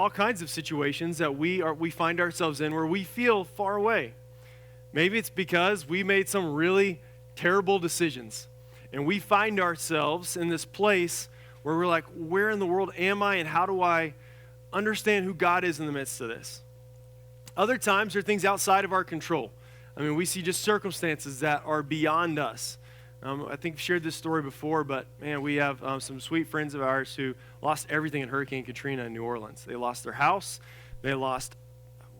all kinds of situations that we find ourselves in where we feel far away. Maybe it's because we made some really terrible decisions, and we find ourselves in this place where we're like, where in the world am I, and how do I understand who God is in the midst of this? Other times, there are things outside of our control. I mean, we see just circumstances that are beyond us. I think I've shared this story before, but man, we have some sweet friends of ours who lost everything in Hurricane Katrina in New Orleans. They lost their house, they lost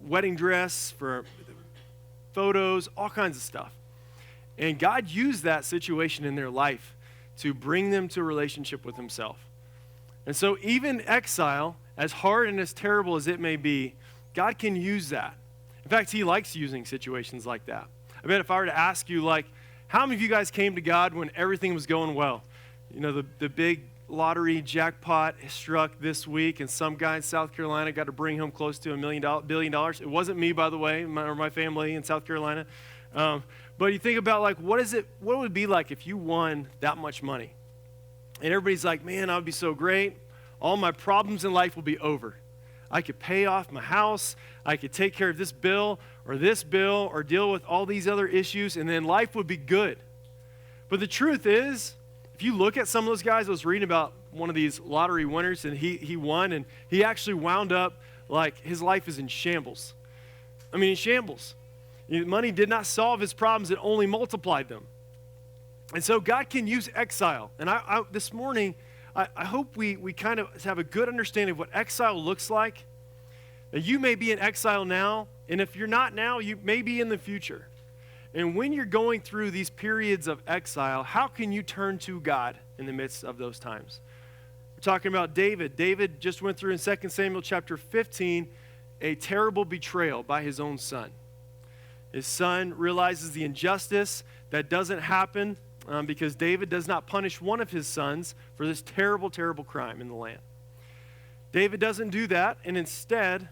wedding dress for photos, all kinds of stuff. And God used that situation in their life to bring them to a relationship with himself. And so even exile, as hard and as terrible as it may be, God can use that. In fact, he likes using situations like that. I bet if I were to ask you, like, how many of you guys came to God when everything was going well? You know, the big lottery jackpot struck this week, and some guy in South Carolina got to bring home close to $1 billion. It wasn't me, by the way, or my family in South Carolina. But you think about, like, what would it be like if you won that much money? And everybody's like, man, that would be so great. All my problems in life will be over. I could pay off my house. I could take care of this bill, or deal with all these other issues, and then life would be good. But the truth is, if you look at some of those guys, I was reading about one of these lottery winners, and he won, and he actually wound up like his life is in shambles. I mean, in shambles. Money did not solve his problems, it only multiplied them. And so God can use exile. And this morning, I hope we kind of have a good understanding of what exile looks like. Now, you may be in exile now, and if you're not now, you may be in the future. And when you're going through these periods of exile, how can you turn to God in the midst of those times? We're talking about David. David just went through in 2 Samuel chapter 15 a terrible betrayal by his own son. His son realizes the injustice that doesn't happen because David does not punish one of his sons for this terrible, terrible crime in the land. David doesn't do that, and instead,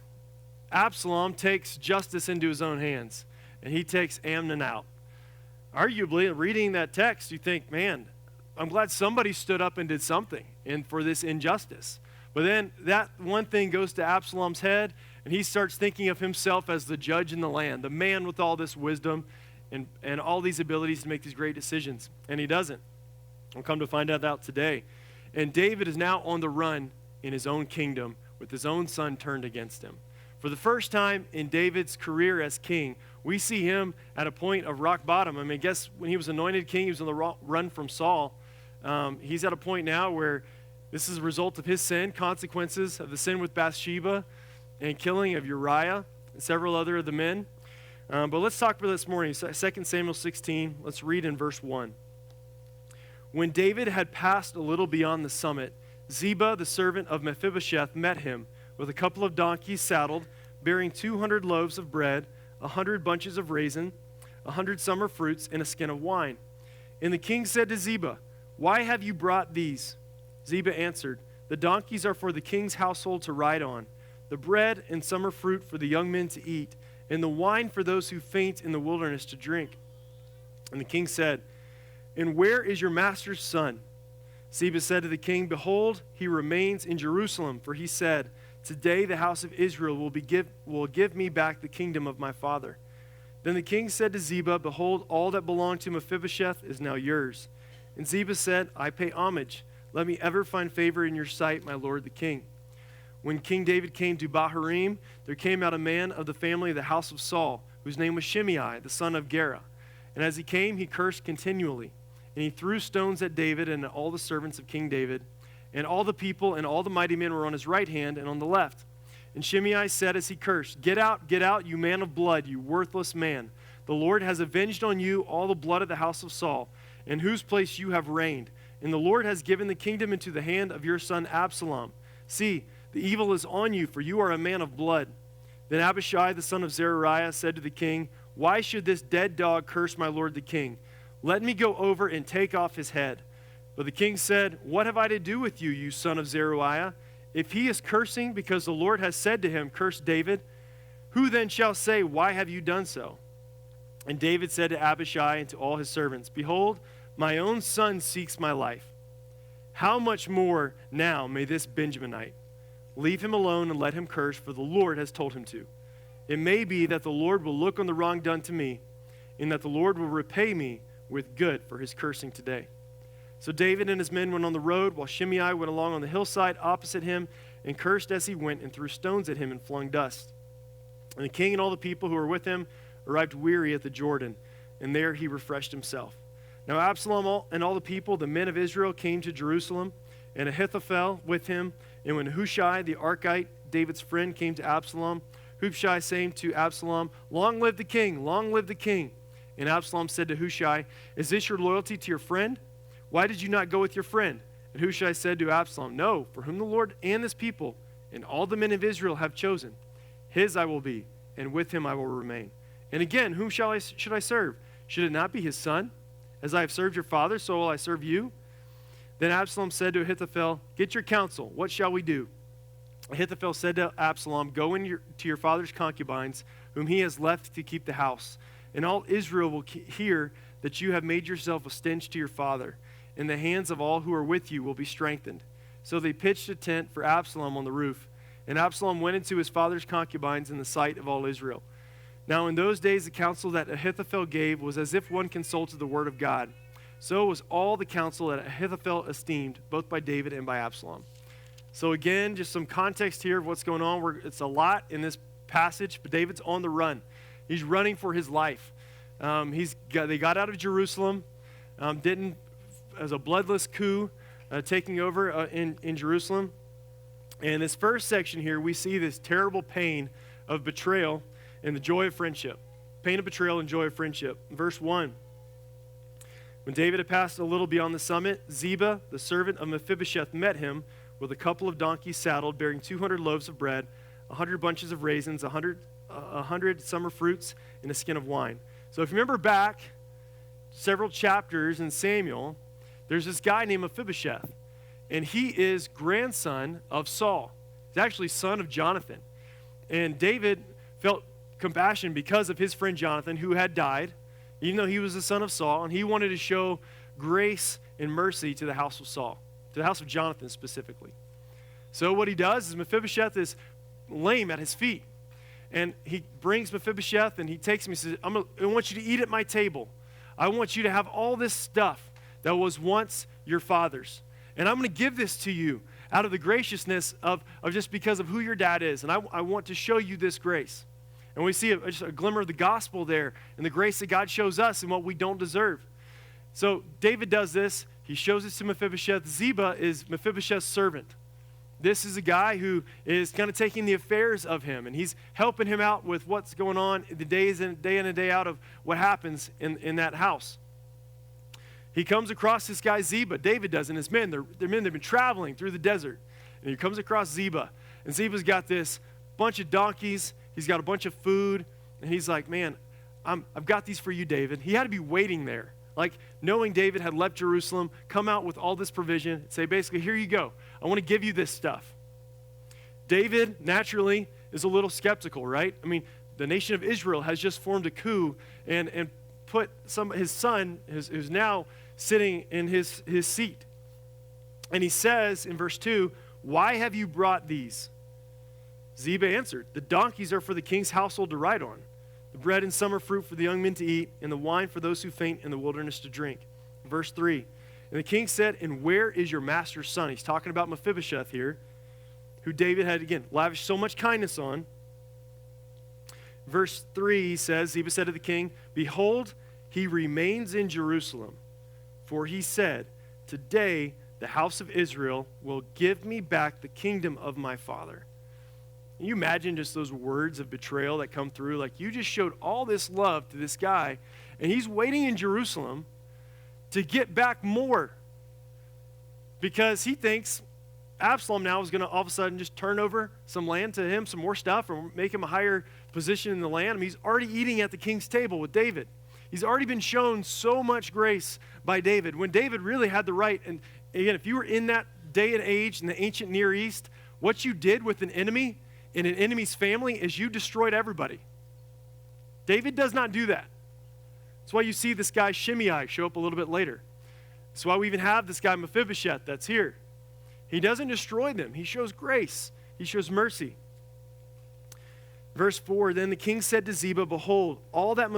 Absalom takes justice into his own hands, and he takes Amnon out. Arguably, reading that text, you think, man, I'm glad somebody stood up and did something for this injustice. But then that one thing goes to Absalom's head, and he starts thinking of himself as the judge in the land, the man with all this wisdom and all these abilities to make these great decisions. And he doesn't. We'll come to find out today. And David is now on the run in his own kingdom with his own son turned against him. For the first time in David's career as king, we see him at a point of rock bottom. I mean, guess when he was anointed king, he was on the run from Saul. He's at a point now where this is a result of his sin, consequences of the sin with Bathsheba and killing of Uriah and several other of the men. But let's talk about this morning. 2 Samuel 16, let's read in verse 1. When David had passed a little beyond the summit, Ziba, the servant of Mephibosheth, met him with a couple of donkeys saddled, bearing 200 loaves of bread, 100 bunches of raisin, 100 summer fruits, and a skin of wine. And the king said to Ziba, "Why have you brought these?" Ziba answered, "The donkeys are for the king's household to ride on, the bread and summer fruit for the young men to eat, and the wine for those who faint in the wilderness to drink." And the king said, "And where is your master's son?" Ziba said to the king, "Behold, he remains in Jerusalem, for he said, 'Today the house of Israel will give me back the kingdom of my father.'" Then the king said to Ziba, "Behold, all that belonged to Mephibosheth is now yours." And Ziba said, "I pay homage. Let me ever find favor in your sight, my lord the king." When King David came to Bahurim, there came out a man of the family of the house of Saul, whose name was Shimei, the son of Gera. And as he came, he cursed continually. And he threw stones at David and at all the servants of King David. And all the people and all the mighty men were on his right hand and on the left. And Shimei said as he cursed, get out, you man of blood, you worthless man. The Lord has avenged on you all the blood of the house of Saul, in whose place you have reigned. And the Lord has given the kingdom into the hand of your son Absalom. See, the evil is on you, for you are a man of blood." Then Abishai, the son of Zeruiah, said to the king, "Why should this dead dog curse my lord the king? Let me go over and take off his head." But the king said, "What have I to do with you, you son of Zeruiah? If he is cursing because the Lord has said to him, 'Curse David,' who then shall say, 'Why have you done so?'" And David said to Abishai and to all his servants, "Behold, my own son seeks my life. How much more now may this Benjaminite? Leave him alone and let him curse, for the Lord has told him to. It may be that the Lord will look on the wrong done to me, and that the Lord will repay me with good for his cursing today." So David and his men went on the road, while Shimei went along on the hillside opposite him, and cursed as he went, and threw stones at him and flung dust. And the king and all the people who were with him arrived weary at the Jordan, and there he refreshed himself. Now Absalom and all the people, the men of Israel, came to Jerusalem, and Ahithophel with him. And when Hushai the Archite, David's friend, came to Absalom, Hushai saying to Absalom, "Long live the king, long live the king." And Absalom said to Hushai, "Is this your loyalty to your friend? Why did you not go with your friend?" And Hushai said to Absalom, "No, for whom the Lord and this people and all the men of Israel have chosen, his I will be, and with him I will remain. And again, whom should I serve? Should it not be his son? As I have served your father, so will I serve you." Then Absalom said to Ahithophel, "Get your counsel. What shall we do?" Ahithophel said to Absalom, "Go to your father's concubines, whom he has left to keep the house, and all Israel will hear that you have made yourself a stench to your father, and the hands of all who are with you will be strengthened." So they pitched a tent for Absalom on the roof, and Absalom went into his father's concubines in the sight of all Israel. Now in those days the counsel that Ahithophel gave was as if one consulted the word of God. So was all the counsel that Ahithophel esteemed, both by David and by Absalom. So again, just some context here of what's going on. It's a lot in this passage, but David's on the run. He's running for his life. They got out of Jerusalem, as a bloodless coup, taking over in Jerusalem. And this first section here, we see this terrible pain of betrayal and the joy of friendship. Pain of betrayal and joy of friendship. Verse 1. When David had passed a little beyond the summit, Ziba, the servant of Mephibosheth, met him with a couple of donkeys saddled, bearing 200 loaves of bread, 100 bunches of raisins, 100 summer fruits, and a skin of wine. So if you remember back several chapters in Samuel, there's this guy named Mephibosheth, and he is grandson of Saul. He's actually son of Jonathan. And David felt compassion because of his friend Jonathan, who had died, even though he was the son of Saul, and he wanted to show grace and mercy to the house of Saul, to the house of Jonathan specifically. So what he does is Mephibosheth is lame at his feet, and he brings Mephibosheth, and he takes him, he says, I want you to eat at my table. I want you to have all this stuff that was once your father's, and I'm going to give this to you out of the graciousness of just because of who your dad is, and I want to show you this grace. And we see just a glimmer of the gospel there and the grace that God shows us in what we don't deserve. So David does this. He shows this to Mephibosheth. Ziba is Mephibosheth's servant. This is a guy who is kind of taking the affairs of him, and he's helping him out with what's going on the day in and day out of what happens in that house. He comes across this guy Ziba. David does, and his men. They've been traveling through the desert. And he comes across Ziba. And Ziba's got this bunch of donkeys. He's got a bunch of food, and he's like, man, I've got these for you, David. He had to be waiting there, like knowing David had left Jerusalem, come out with all this provision, say basically, here you go. I want to give you this stuff. David, naturally, is a little skeptical, right? I mean, the nation of Israel has just formed a coup and put his son, who's now sitting in his seat. And he says in verse 2, "Why have you brought these?" Ziba answered, "The donkeys are for the king's household to ride on, the bread and summer fruit for the young men to eat, and the wine for those who faint in the wilderness to drink." Verse 3, and the king said, "And where is your master's son?" He's talking about Mephibosheth here, who David had, again, lavished so much kindness on. Verse 3, he says, Ziba said to the king, "Behold, he remains in Jerusalem, for he said, 'Today the house of Israel will give me back the kingdom of my father.'" Can you imagine just those words of betrayal that come through? Like, you just showed all this love to this guy, and he's waiting in Jerusalem to get back more because he thinks Absalom now is going to all of a sudden just turn over some land to him, some more stuff, or make him a higher position in the land. I mean, he's already eating at the king's table with David. He's already been shown so much grace by David, when David really had the right. And again, if you were in that day and age in the ancient Near East, what you did with an enemy in an enemy's family is you destroyed everybody. David does not do that. That's why you see this guy Shimei show up a little bit later. That's why we even have this guy Mephibosheth that's here. He doesn't destroy them. He shows grace. He shows mercy. Verse 4, then the king said to Ziba, behold, all that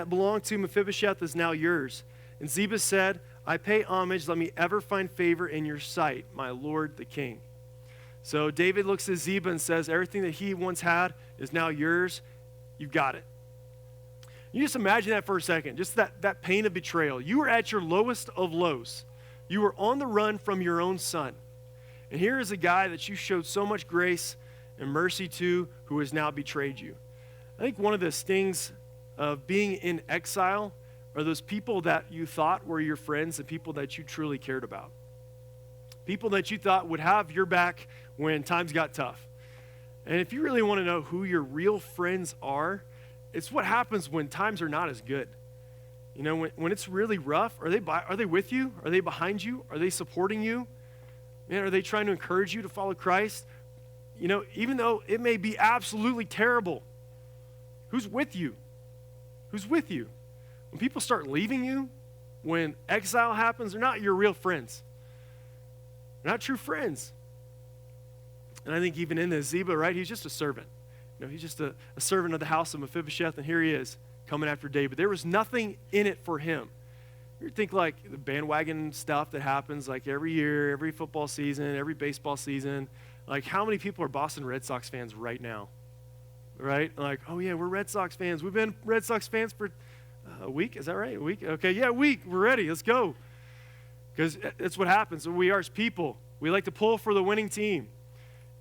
belonged to Mephibosheth is now yours. And Ziba said, I pay homage, let me ever find favor in your sight, my lord the king. So David looks at Ziba and says, everything that he once had is now yours. You've got it. You just imagine that for a second, just that pain of betrayal. You were at your lowest of lows. You were on the run from your own son. And here is a guy that you showed so much grace and mercy to who has now betrayed you. I think one of the stings of being in exile are those people that you thought were your friends and people that you truly cared about. People that you thought would have your back when times got tough. And if you really want to know who your real friends are, it's what happens when times are not as good. You know, when it's really rough, are they with you? Are they behind you? Are they supporting you? Man, are they trying to encourage you to follow Christ? You know, even though it may be absolutely terrible, who's with you? Who's with you? When people start leaving you, when exile happens, they're not your real friends. They're not true friends. And I think even in this, Ziba, right, he's just a servant. You know, he's just a servant of the house of Mephibosheth, and here he is coming after David. There was nothing in it for him. You think like the bandwagon stuff that happens like every year, every football season, every baseball season. Like how many people are Boston Red Sox fans right now? Right? Like, oh yeah, we're Red Sox fans. We've been Red Sox fans for a week. Is that right? A week? Okay, yeah, a week. We're ready. Let's go. Because that's what happens. We are as people. We like to pull for the winning team.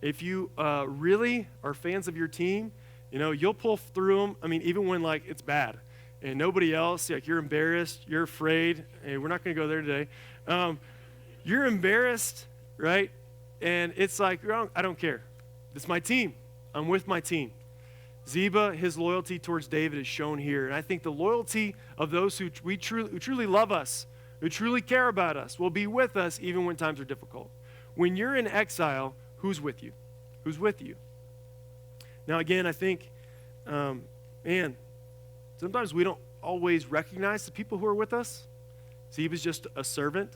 If you really are fans of your team, you know, you'll pull through them. I mean, even when like it's bad. And nobody else, like you're embarrassed, you're afraid. Hey, we're not going to go there today. You're embarrassed, right? And it's like, I don't care. It's my team. I'm with my team. Ziba, his loyalty towards David is shown here. And I think the loyalty of those who truly love us, who truly care about us, will be with us even when times are difficult. When you're in exile, who's with you? Who's with you? Now, again, I think, sometimes we don't always recognize the people who are with us. Ziba's just a servant.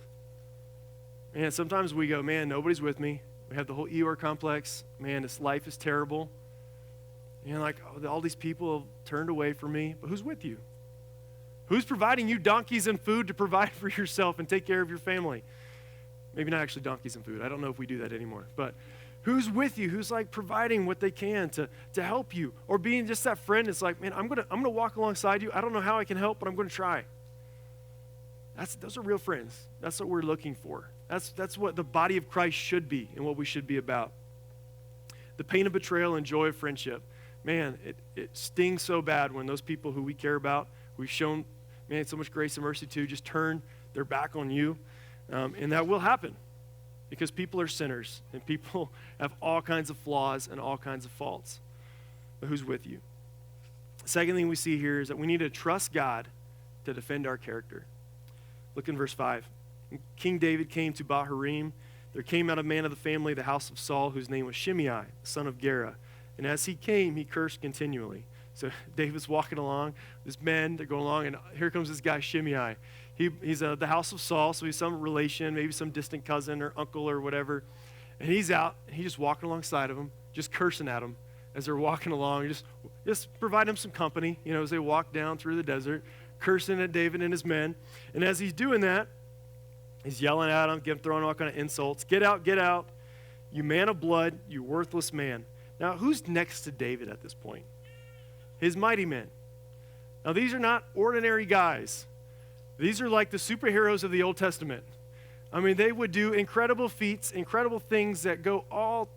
And sometimes we go, man, nobody's with me. We have the whole Eeyore complex. Man, this life is terrible. You know, like all these people have turned away from me. But who's with you? Who's providing you donkeys and food to provide for yourself and take care of your family? Maybe not actually donkeys and food. I don't know if we do that anymore. But who's with you? Who's like providing what they can to help you? Or being just that friend that's like, man, I'm gonna walk alongside you. I don't know how I can help, but I'm gonna try. Those are real friends. That's what we're looking for. That's what the body of Christ should be and what we should be about. The pain of betrayal and joy of friendship. Man, it stings so bad when those people who we care about, we've shown, man, so much grace and mercy to, just turn their back on you. And that will happen because people are sinners and people have all kinds of flaws and all kinds of faults. But who's with you? The second thing we see here is that we need to trust God to defend our character. Look in verse 5. King David came to Bahurim. There came out a man of the family of the house of Saul whose name was Shimei, the son of Gera. And as he came, he cursed continually. So David's walking along. There's men that go along, and here comes this guy Shimei. He's the house of Saul, so he's some relation, maybe some distant cousin or uncle or whatever. And he's out, and he's just walking alongside of him, just cursing at him as they're walking along. Just provide him some company, you know, as they walk down through the desert, cursing at David and his men. And as he's doing that, he's yelling at him, throwing all kind of insults. Get out, you man of blood, you worthless man. Now, who's next to David at this point? His mighty men. Now, these are not ordinary guys. These are like the superheroes of the Old Testament. I mean, they would do incredible feats, incredible things that go all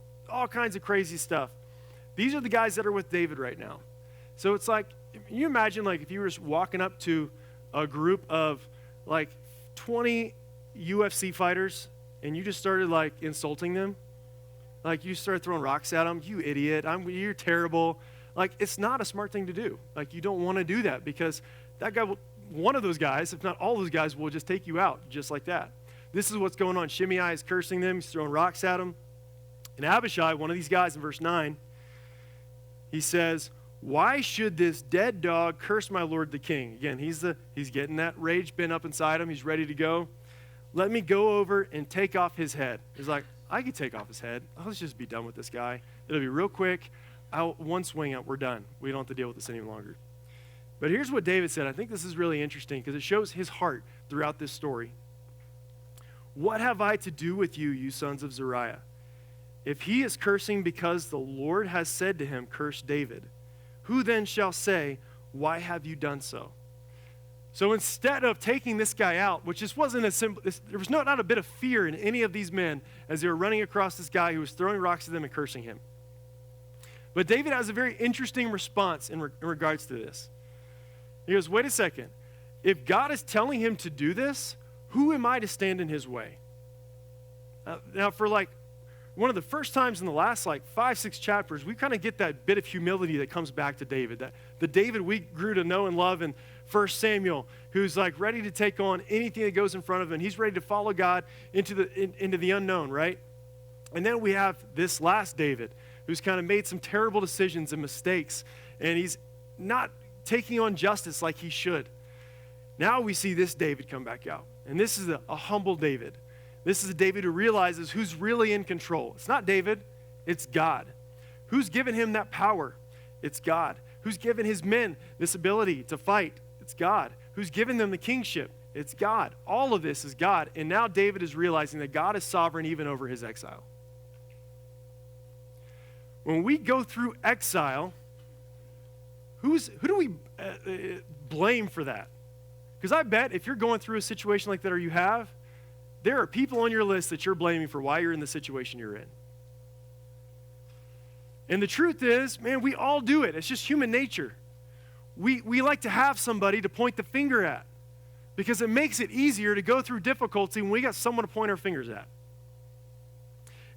kinds of crazy stuff. These are the guys that are with David right now. So it's like, can you imagine like if you were just walking up to a group of like 20 UFC fighters and you just started like insulting them? Like you started throwing rocks at them, you idiot, you're terrible. Like it's not a smart thing to do. Like you don't want to do that because that guy one of those guys, if not all those guys, will just take you out just like that. This is what's going on. Shimei is cursing them. He's throwing rocks at them. And Abishai, one of these guys in verse 9, he says, why should this dead dog curse my lord the king? Again, he's getting that rage bent up inside him. He's ready to go. Let me go over and take off his head. He's like, I could take off his head. Let's just be done with this guy. It'll be real quick. One swing up, we're done. We don't have to deal with this any longer. But here's what David said. I think this is really interesting because it shows his heart throughout this story. What have I to do with you, you sons of Zeruiah? If he is cursing because the Lord has said to him, curse David, who then shall say, why have you done so? So instead of taking this guy out, which just wasn't as simple, there was not a bit of fear in any of these men as they were running across this guy who was throwing rocks at them and cursing him. But David has a very interesting response in regards to this. He goes, wait a second. If God is telling him to do this, who am I to stand in his way? Now, for one of the first times in the last 5-6 chapters, we kind of get that bit of humility that comes back to David. That the David we grew to know and love in 1 Samuel, who's ready to take on anything that goes in front of him. He's ready to follow God into the unknown, right? And then we have this last David, who's kind of made some terrible decisions and mistakes, and he's not taking on justice like he should. Now we see this David come back out. And this is a humble David. This is a David who realizes who's really in control. It's not David, it's God. Who's given him that power? It's God. Who's given his men this ability to fight? It's God. Who's given them the kingship? It's God. All of this is God. And now David is realizing that God is sovereign even over his exile. When we go through exile, who do we blame for that? Because I bet if you're going through a situation like that, or you have, there are people on your list that you're blaming for why you're in the situation you're in. And the truth is, man, we all do it. It's just human nature. We like to have somebody to point the finger at because it makes it easier to go through difficulty when we got someone to point our fingers at.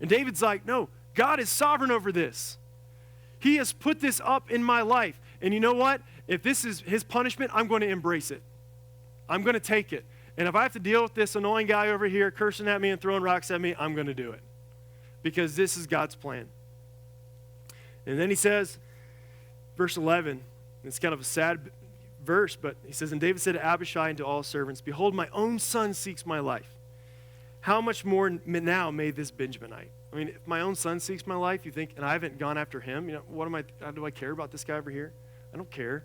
And David's like, no, God is sovereign over this. He has put this up in my life. And you know what? If this is his punishment, I'm going to embrace it. I'm going to take it. And if I have to deal with this annoying guy over here cursing at me and throwing rocks at me, I'm going to do it. Because this is God's plan. And then he says, verse 11, it's kind of a sad verse, but he says, and David said to Abishai and to all servants, behold, my own son seeks my life. How much more now may this Benjaminite? I mean, if my own son seeks my life, you think, and I haven't gone after him, how do I care about this guy over here? I don't care.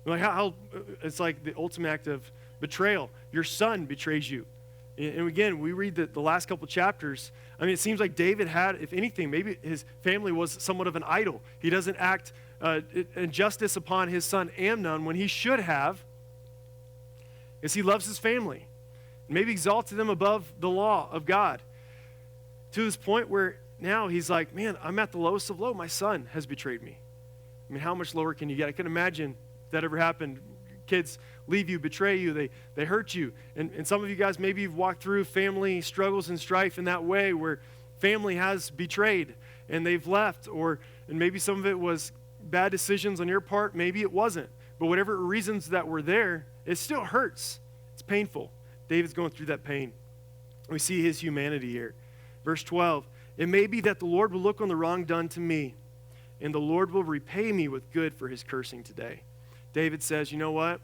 How it's like the ultimate act of betrayal. Your son betrays you. And again, we read the last couple chapters. I mean, it seems like David had, if anything, maybe his family was somewhat of an idol. He doesn't act injustice upon his son Amnon when he should have, because he loves his family. Maybe exalted them above the law of God. To this point where now he's like, man, I'm at the lowest of low. My son has betrayed me. I mean, how much lower can you get? I can imagine if that ever happened. Kids leave you, betray you, they hurt you. And some of you guys, maybe you've walked through family struggles and strife in that way where family has betrayed and they've left, and maybe some of it was bad decisions on your part, maybe it wasn't. But whatever reasons that were there, it still hurts. It's painful. David's going through that pain. We see his humanity here. Verse 12, it may be that the Lord will look on the wrong done to me, and the Lord will repay me with good for his cursing today. David says, you know what?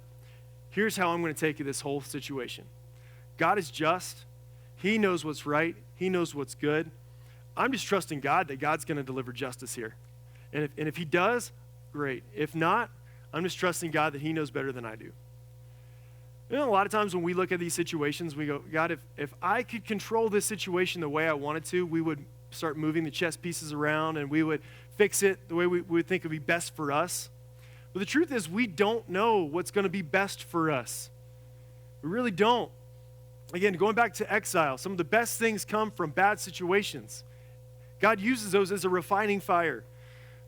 Here's how I'm going to take this whole situation. God is just. He knows what's right. He knows what's good. I'm just trusting God that God's going to deliver justice here. And if he does, great. If not, I'm just trusting God that he knows better than I do. You know, a lot of times when we look at these situations, we go, God, if I could control this situation the way I wanted to, we would start moving the chess pieces around and we would fix it the way we would think would be best for us. But the truth is we don't know what's going to be best for us. We really don't. Again, going back to exile, some of the best things come from bad situations. God uses those as a refining fire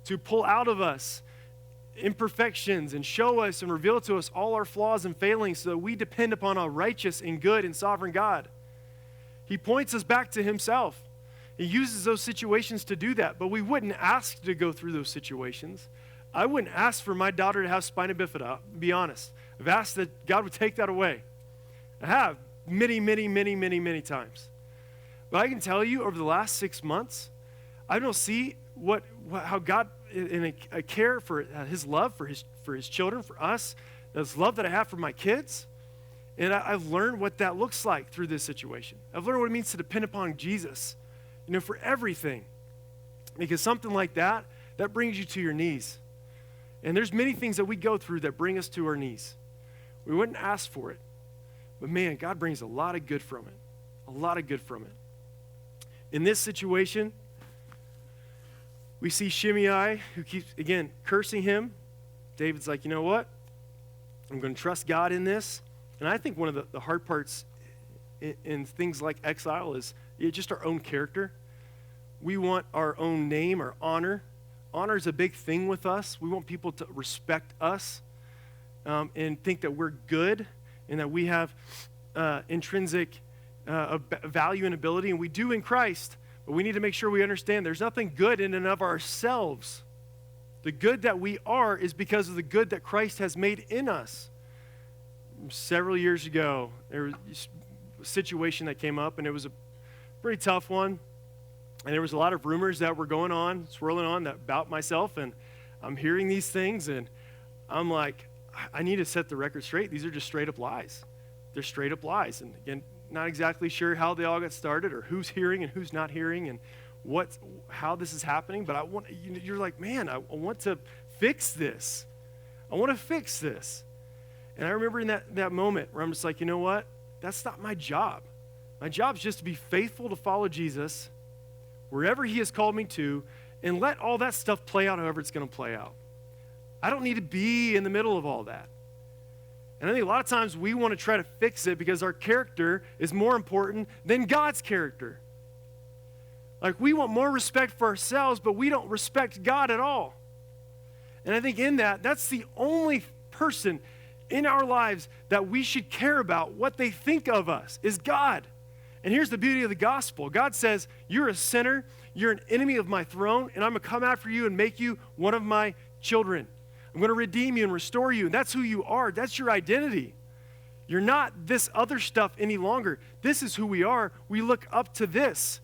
to pull out of us imperfections and show us and reveal to us all our flaws and failings so that we depend upon a righteous and good and sovereign God. He points us back to himself. He uses those situations to do that, but we wouldn't ask to go through those situations. I wouldn't ask for my daughter to have spina bifida, to be honest. I've asked that God would take that away. I have many, many, many, many, many times. But I can tell you over the last 6 months, I don't see how God in a care for his love for his children, for us, this love that I have for my kids. And I've learned what that looks like through this situation. I've learned what it means to depend upon Jesus for everything. Because something like that brings you to your knees. And there's many things that we go through that bring us to our knees. We wouldn't ask for it. But man, God brings a lot of good from it. A lot of good from it. In this situation, we see Shimei, who keeps, again, cursing him. David's like, you know what? I'm going to trust God in this. And I think one of the hard parts in things like Exile is just our own character. We want our own name, our honor. Honor is a big thing with us. We want people to respect us and think that we're good and that we have intrinsic value and ability, and we do in Christ, but we need to make sure we understand there's nothing good in and of ourselves. The good that we are is because of the good that Christ has made in us. Several years ago, there was a situation that came up, and it was a pretty tough one, and there was a lot of rumors that were going on, swirling on about myself, and I'm hearing these things, and I'm like, I need to set the record straight. These are just straight up lies. They're straight up lies, and again, not exactly sure how they all got started or who's hearing and who's not hearing and how this is happening, but you're like, man, I want to fix this. I want to fix this. And I remember in that moment where I'm just like, you know what? That's not my job. My job is just to be faithful to follow Jesus wherever he has called me to and let all that stuff play out however it's going to play out. I don't need to be in the middle of all that. And I think a lot of times we want to try to fix it because our character is more important than God's character. Like we want more respect for ourselves, but we don't respect God at all. And I think in that's the only person in our lives that we should care about what they think of us is God. And here's the beauty of the gospel. God says, you're a sinner, you're an enemy of my throne, and I'm going to come after you and make you one of my children. I'm going to redeem you and restore you, and that's who you are. That's your identity. You're not this other stuff any longer. This is who we are. We look up to this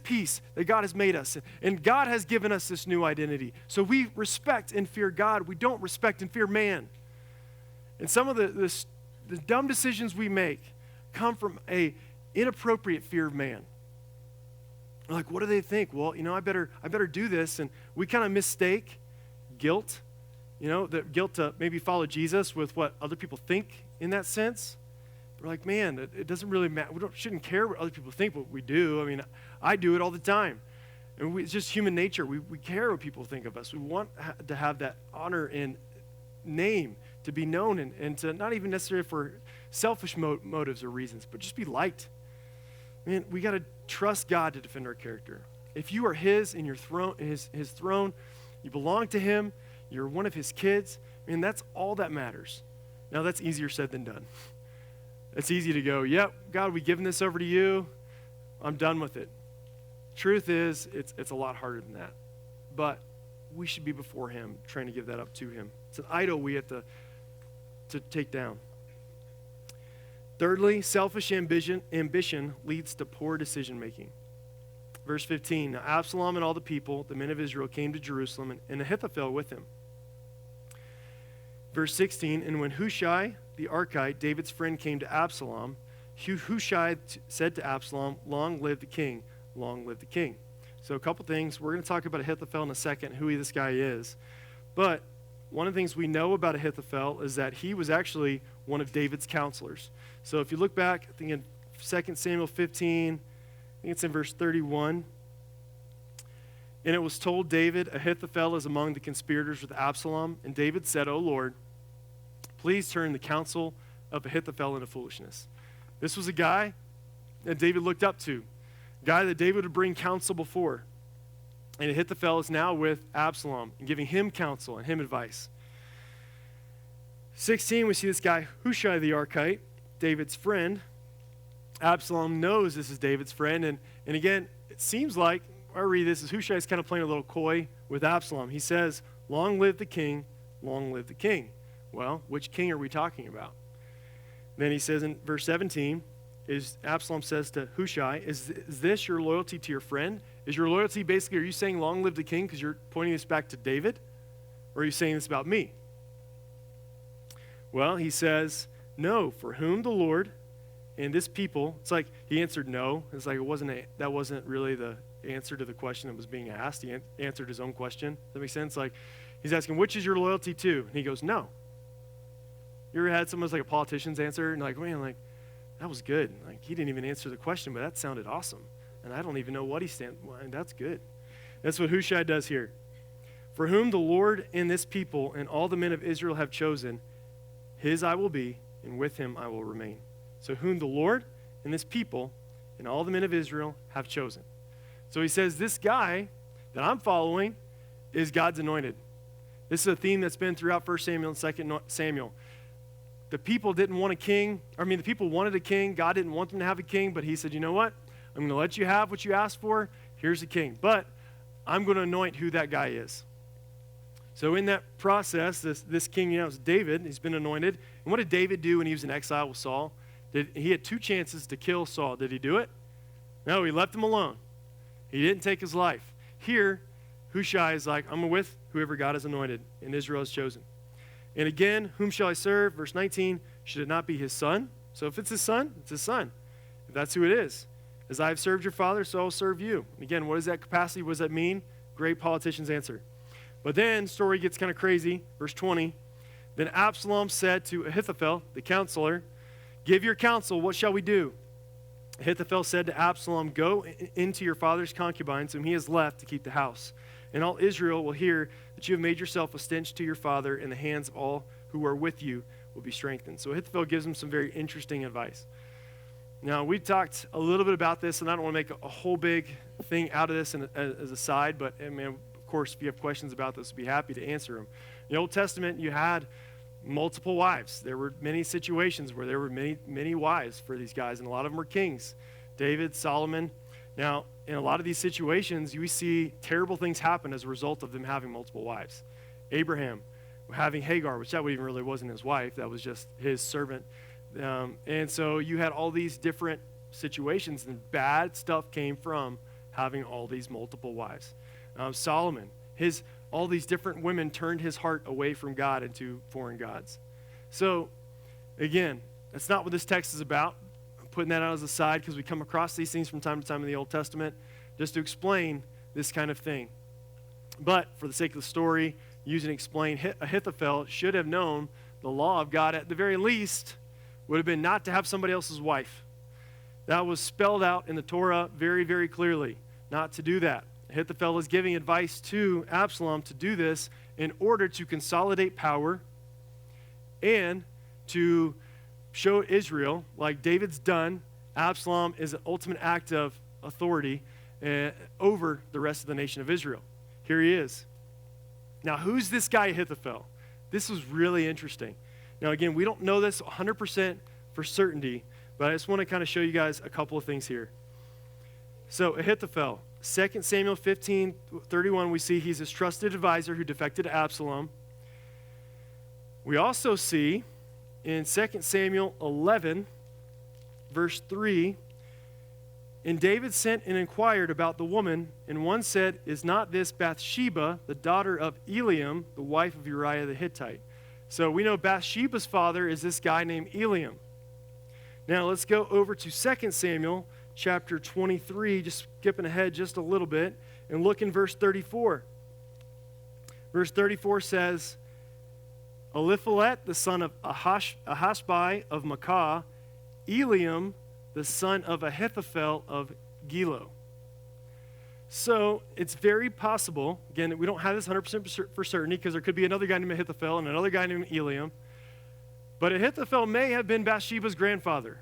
piece that God has made us, and God has given us this new identity. So we respect and fear God. We don't respect and fear man. And some of the dumb decisions we make come from a inappropriate fear of man. We're like, what do they think? Well, I better do this, and we kind of mistake guilt. The guilt to maybe follow Jesus with what other people think in that sense. We're like, man, it doesn't really matter. We shouldn't care what other people think, but we do. I mean, I do it all the time. And it's just human nature. We care what people think of us. We want to have that honor and name to be known and to not even necessarily for selfish motives or reasons, but just be liked. Man, we got to trust God to defend our character. If you are his in your throne, his throne, you belong to him, you're one of his kids, man, that's all that matters. Now, that's easier said than done. It's easy to go, yep, God, we've given this over to you. I'm done with it. Truth is, it's a lot harder than that. But we should be before him, trying to give that up to him. It's an idol we have to take down. Thirdly, selfish ambition leads to poor decision-making. Verse 15, now Absalom and all the people, the men of Israel, came to Jerusalem, and Ahithophel with him. Verse 16, and when Hushai the Archite, David's friend, came to Absalom, Hushai said to Absalom, long live the king, long live the king. So a couple things. We're going to talk about Ahithophel in a second, who this guy is. But one of the things we know about Ahithophel is that he was actually one of David's counselors. So if you look back, I think in 2 Samuel 15, I think it's in verse 31. And it was told David, Ahithophel is among the conspirators with Absalom. And David said, O Lord, please turn the counsel of Ahithophel into foolishness. This was a guy that David looked up to, a guy that David would bring counsel before. And Ahithophel is now with Absalom and giving him counsel and him advice. 16, we see this guy, Hushai the Archite, David's friend. Absalom knows this is David's friend. And again, it seems like, I read this, as Hushai is kind of playing a little coy with Absalom. He says, long live the king, long live the king. Well, which king are we talking about? Then he says in verse 17, Absalom says to Hushai, is this your loyalty to your friend? Is your loyalty basically, are you saying long live the king because you're pointing this back to David? Or are you saying this about me? Well, he says, no, for whom the Lord And this people, it's like he answered no. It's like that wasn't really the answer to the question that was being asked. He answered his own question. Does that make sense? Like he's asking, which is your loyalty to? And he goes, no. You ever had someone like a politician's answer and like, man, like that was good. Like he didn't even answer the question, but that sounded awesome. And I don't even know what he stands. Well, that's good. That's what Hushai does here. For whom the Lord and this people and all the men of Israel have chosen, his I will be, and with him I will remain. So whom the Lord and this people and all the men of Israel have chosen. So he says, this guy that I'm following is God's anointed. This is a theme that's been throughout 1 Samuel and 2 Samuel. The people didn't want a king. The people wanted a king. God didn't want them to have a king, but he said, you know what? I'm going to let you have what you asked for. Here's a king. But I'm going to anoint who that guy is. So in that process, this king, is David. He's been anointed. And what did David do when he was in exile with Saul? He had 2 chances to kill Saul. Did he do it? No, he left him alone. He didn't take his life. Here, Hushai is like, I'm with whoever God has anointed and Israel has chosen. And again, whom shall I serve? Verse 19, should it not be his son? So if it's his son, it's his son. If that's who it is. As I have served your father, so I'll serve you. And again, what is that capacity? What does that mean? Great politician's answer. But then, story gets kind of crazy. Verse 20, then Absalom said to Ahithophel, the counselor, give your counsel, what shall we do? Ahithophel said to Absalom, go into your father's concubines, whom he has left to keep the house. And all Israel will hear that you have made yourself a stench to your father, and the hands of all who are with you will be strengthened. So Ahithophel gives him some very interesting advice. Now, we talked a little bit about this, and I don't want to make a whole big thing out of this as a side, but of course, if you have questions about this, I'd be happy to answer them. In the Old Testament, you had multiple wives. There were many situations where there were many wives for these guys, and a lot of them were kings. David, Solomon. Now, in a lot of these situations, you see terrible things happen as a result of them having multiple wives. Abraham having Hagar, which that even really wasn't his wife. That was just his servant. And so you had all these different situations, and bad stuff came from having all these multiple wives. Solomon, all these different women turned his heart away from God into foreign gods. So, again, that's not what this text is about. I'm putting that out as a side because we come across these things from time to time in the Old Testament just to explain this kind of thing. But for the sake of the story, use and explain, Ahithophel should have known the law of God at the very least would have been not to have somebody else's wife. That was spelled out in the Torah very, very clearly, not to do that. Ahithophel is giving advice to Absalom to do this in order to consolidate power and to show Israel, like David's done, Absalom is an ultimate act of authority over the rest of the nation of Israel. Here he is. Now, who's this guy Ahithophel? This was really interesting. Now, again, we don't know this 100% for certainty, but I just want to kind of show you guys a couple of things here. So, Ahithophel, 2 Samuel 15:31, we see he's his trusted advisor who defected to Absalom. We also see in 2 Samuel 11, verse 3, and David sent and inquired about the woman, and one said, is not this Bathsheba, the daughter of Eliam, the wife of Uriah the Hittite? So we know Bathsheba's father is this guy named Eliam. Now let's go over to 2 Samuel chapter 23, just skipping ahead just a little bit, and look in verse 34. Verse 34 says, Eliphalet, the son of Ahashbai of Maacah, Eliam, the son of Ahithophel of Gilo. So it's very possible, again, we don't have this 100% for certainty because there could be another guy named Ahithophel and another guy named Eliam, but Ahithophel may have been Bathsheba's grandfather.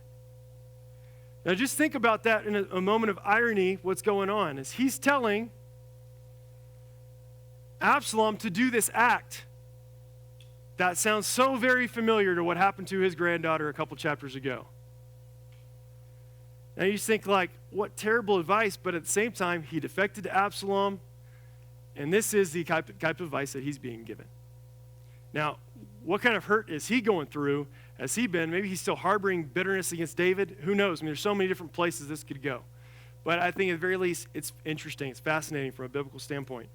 Now just think about that in a moment of irony. What's going on is he's telling Absalom to do this act that sounds so very familiar to what happened to his granddaughter a couple chapters ago. Now you just think like, what terrible advice, but at the same time, he defected to Absalom, and this is the type of advice that he's being given. Now, what kind of hurt is he going through? Has he been? Maybe he's still harboring bitterness against David. Who knows? I mean, there's so many different places this could go. But I think at the very least, it's interesting. It's fascinating from a biblical standpoint.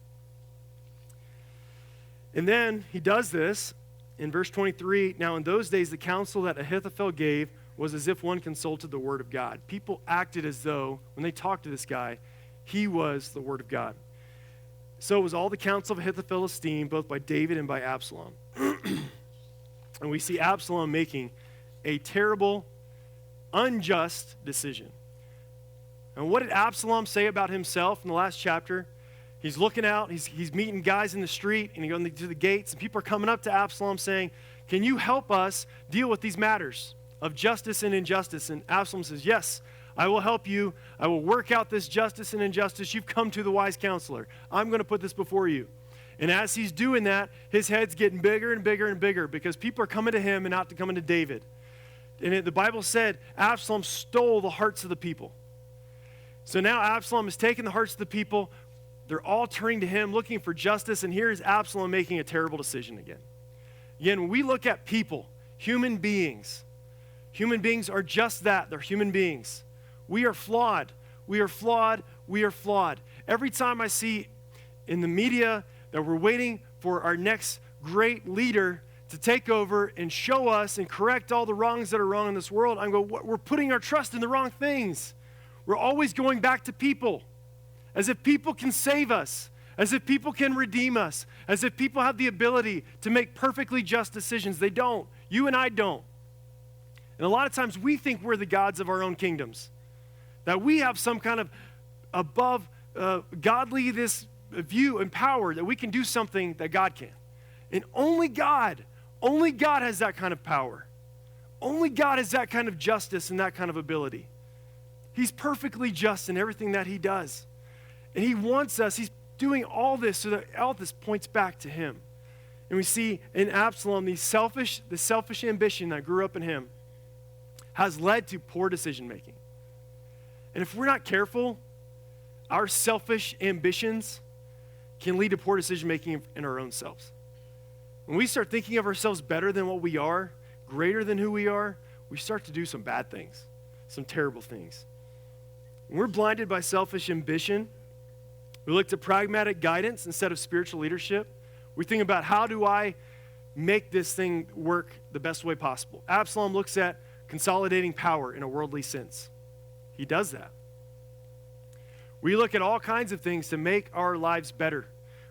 And then he does this in verse 23. Now, in those days, the counsel that Ahithophel gave was as if one consulted the word of God. People acted as though, when they talked to this guy, he was the word of God. So it was all the counsel of Ahithophel esteemed, both by David and by Absalom. And we see Absalom making a terrible, unjust decision. And what did Absalom say about himself in the last chapter? He's looking out, he's meeting guys in the street, and he goes to the gates, and people are coming up to Absalom saying, can you help us deal with these matters of justice and injustice? And Absalom says, yes, I will help you. I will work out this justice and injustice. You've come to the wise counselor. I'm going to put this before you. And as he's doing that, his head's getting bigger and bigger and bigger because people are coming to him and not coming to David. And the Bible said Absalom stole the hearts of the people. So now Absalom has taken the hearts of the people. They're all turning to him, looking for justice. And here is Absalom making a terrible decision again. Again, when we look at people, human beings are just that. They're human beings. We are flawed. We are flawed. We are flawed. Every time I see in the media that we're waiting for our next great leader to take over and show us and correct all the wrongs that are wrong in this world, I'm going, we're putting our trust in the wrong things. We're always going back to people, as if people can save us, as if people can redeem us, as if people have the ability to make perfectly just decisions. They don't. You and I don't. And a lot of times we think we're the gods of our own kingdoms, that we have some kind of above godly this view and power that we can do something that God can. And only God has that kind of power. Only God has that kind of justice and that kind of ability. He's perfectly just in everything that he does. And he wants us, he's doing all this so that all this points back to him. And we see in Absalom the selfish ambition that grew up in him has led to poor decision making. And if we're not careful, our selfish ambitions can lead to poor decision making in our own selves. When we start thinking of ourselves better than what we are, greater than who we are, we start to do some bad things, some terrible things. When we're blinded by selfish ambition, we look to pragmatic guidance instead of spiritual leadership. We think about, how do I make this thing work the best way possible? Absalom looks at consolidating power in a worldly sense. He does that. We look at all kinds of things to make our lives better.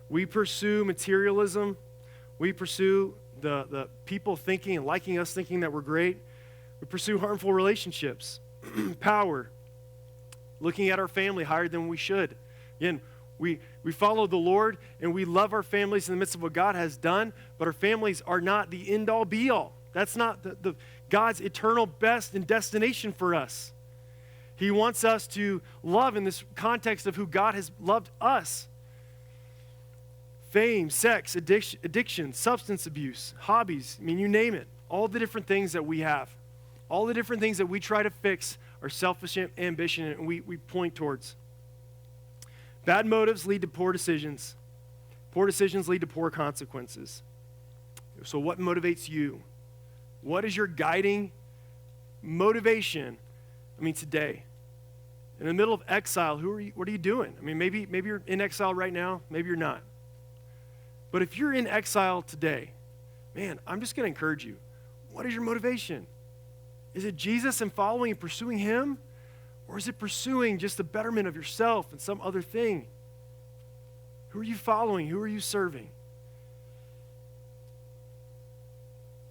We pursue materialism. We pursue the people thinking and liking us, thinking that we're great. We pursue harmful relationships, power, looking at our family higher than we should. Again, we follow the Lord and we love our families in the midst of what God has done, but our families are not the end-all be-all. That's not the God's eternal best and destination for us. He wants us to love in this context of who God has loved us. Fame, sex, addiction, substance abuse, hobbies, I mean, you name it. All the different things that we have. All the different things that we try to fix are selfish ambition and we point towards. Bad motives lead to poor decisions. Poor decisions lead to poor consequences. So what motivates you? What is your guiding motivation? Today. In the middle of exile, what are you doing? Maybe you're in exile right now. Maybe you're not. But if you're in exile today, man, I'm just going to encourage you. What is your motivation? Is it Jesus and following and pursuing him? Or is it pursuing just the betterment of yourself and some other thing? Who are you following? Who are you serving?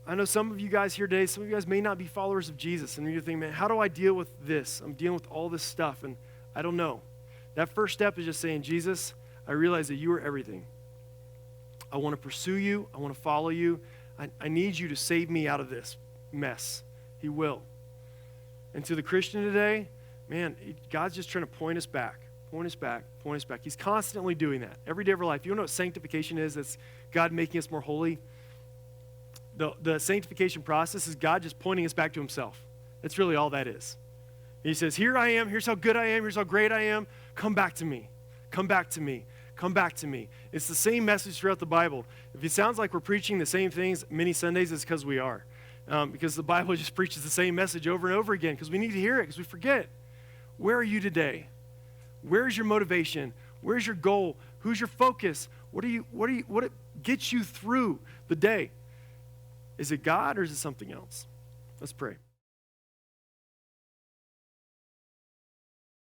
I know some of you guys here today, some of you guys may not be followers of Jesus, and you're thinking, man, how do I deal with this? I'm dealing with all this stuff, and I don't know. That first step is just saying, Jesus, I realize that you are everything. I want to pursue you. I want to follow you. I need you to save me out of this mess. He will. And to the Christian today, man, God's just trying to point us back. He's constantly doing that every day of our life. You know what sanctification is? That's God making us more holy. The sanctification process is God just pointing us back to himself. That's really all that is. He says, here I am. Here's how good I am. Here's how great I am. Come back to me. Come back to me. Come back to me. It's the same message throughout the Bible. If it sounds like we're preaching the same things many Sundays, it's because we are. Because the Bible just preaches the same message over and over again because we need to hear it because we forget. Where are you today? Where's your motivation? Where's your goal? Who's your focus? What gets you through the day? Is it God or is it something else? Let's pray.